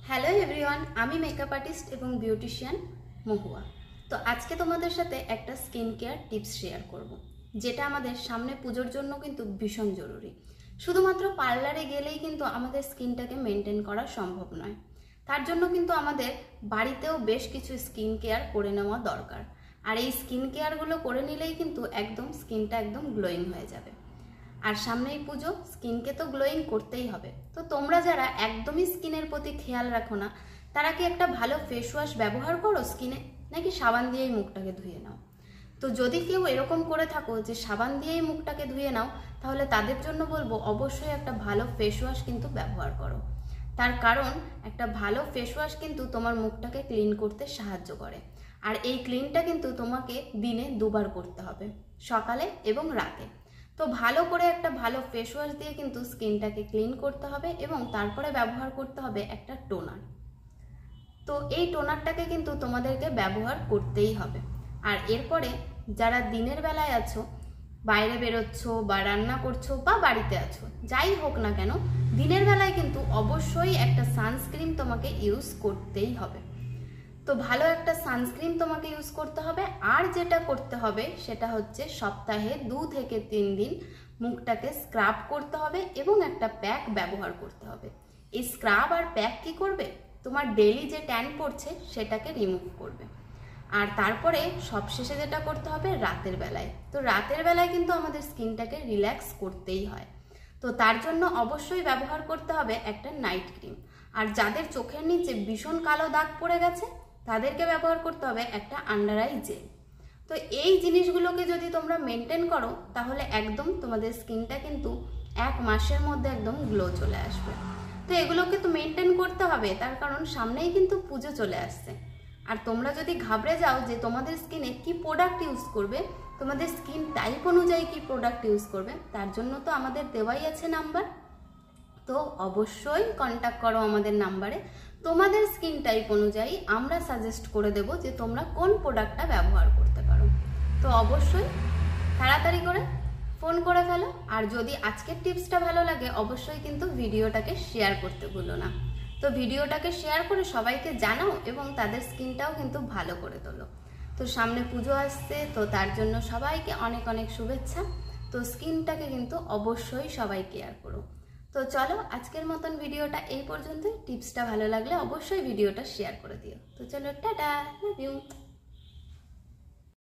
Hello everyone, আমি makeup artist এবং beautician মহুয়া। তো আজকে তোমাদের সাথে একটা স্কিন কেয়ার টিপস শেয়ার করব, যেটা আমাদের সামনে পুজোর জন্য কিন্তু ভীষণ জরুরি। শুধুমাত্র পার্লারে গেলেই কিন্তু আমাদের স্কিনটাকে মেনটেন করা সম্ভব নয়, তার জন্য কিন্তু আমাদের বাড়িতেও বেশ কিছু স্কিন কেয়ার করে নেওয়া দরকার। আর এই স্কিন কেয়ারগুলো করে নিলেই কিন্তু একদম স্কিনটা একদম গ্লোয়িং হয়ে যাবে। আর সামনেই পুজো, স্কিনকে তো গ্লোয়িং করতেই হবে। তো তোমরা যারা একদমই স্কিনের প্রতি খেয়াল রাখো না, তারা কি একটা ভালো ফেস ওয়াশ ব্যবহার করো স্কিনে, নাকি সাবান দিয়েই মুখটাকে ধুয়ে নাও? তো যদি কেউ এরকম করে থাকো যে সাবান দিয়েই মুখটাকে ধুয়ে নাও, তাহলে তাদের জন্য বলবো অবশ্যই একটা ভালো ফেস ওয়াশ কিন্তু ব্যবহার করো। তার কারণ একটা ভালো ফেস ওয়াশ কিন্তু তোমার মুখটাকে ক্লিন করতে সাহায্য করে। আর এই ক্লিনটা কিন্তু তোমাকে দিনে দুবার করতে হবে, সকালে এবং রাতে। তো ভালো করে একটা ভালো ফেস ওয়াশ দিয়ে কিন্তু স্কিনটাকে ক্লিন করতে হবে এবং তারপরে ব্যবহার করতে হবে একটা টোনার। তো এই টোনারটাকে কিন্তু তোমাদেরকে ব্যবহার করতেই হবে। আর এরপরে যারা দিনের বেলায় আছো, বাইরে বেরোচ্ছ বা রান্না করছো বা বাড়িতে আছো, যাই হোক না কেন, দিনের বেলায় কিন্তু অবশ্যই একটা সানস্ক্রিন তোমাকে ইউজ করতেই হবে। তো ভালো একটা সানস্ক্রিন তোমাকে ইউজ করতে হবে। আর যেটা করতে হবে সেটা হচ্ছে সপ্তাহে 2 থেকে 3 দিন মুখটাকে স্ক্রাব করতে হবে এবং একটা প্যাক ব্যবহার করতে হবে। এই স্ক্রাব আর প্যাক কি করবে? তোমার ডেইলি যে ট্যান পড়ছে সেটাকে রিমুভ করবে। আর তারপরে সবশেষে যেটা করতে হবে রাতের বেলায়, তো রাতের বেলায় কিন্তু আমাদের স্কিনটাকে রিল্যাক্স করতেই হয়। তো তার জন্য অবশ্যই ব্যবহার করতে হবে একটা নাইট ক্রিম। আর যাদের চোখের নিচে ভীষণ কালো দাগ পড়ে গেছে, তাদেরকে ব্যবহার করতে হবে একটা আন্ডার আই জেল। তো এই জিনিসগুলোকে যদি তোমরা মেনটেন করো, তাহলে একদম তোমাদের স্কিনটা কিন্তু 1 মাসের মধ্যে একদম গ্লো চলে আসবে। তো এগুলোকে তো মেনটেন করতে হবে, তার কারণ সামনেই কিন্তু পুজো চলে আসছে। আর তোমরা যদি ঘাবড়ে যাও যে তোমাদের স্কিনে কি প্রোডাক্ট ইউজ করবে, তোমাদের স্কিন টাইপ অনুযায়ী কি প্রোডাক্ট ইউজ করবে, তার জন্য তো আমাদের দেওয়াই আছে নাম্বার। তো অবশ্যই কন্ট্যাক্ট করো আমাদের নাম্বারে। তোমাদের স্কিন টাইপ অনুযায়ী আমরা সাজেস্ট করে দেব যে তোমরা কোন প্রোডাক্টটা ব্যবহার করতে পারো। তো অবশ্যই তাড়াতাড়ি করে ফোন করে ফেলো। আর যদি আজকের টিপসটা ভালো লাগে, অবশ্যই কিন্তু ভিডিওটাকে শেয়ার করতে ভুলো না। তো ভিডিওটাকে শেয়ার করে সবাইকে জানাও এবং তাদের স্কিনটাও কিন্তু ভালো করে তোলো। তো সামনে পুজো আসছে, তো তার জন্য সবাইকে অনেক অনেক শুভেচ্ছা। তো স্কিনটাকে কিন্তু অবশ্যই সবাই কেয়ার করো। তো চলো, আজকের মতন ভিডিওটা এই পর্যন্তই। টিপসটা ভালো লাগলে অবশ্যই ভিডিওটা শেয়ার করে দিও। তো চলো, টাটা, লাভ ইউ।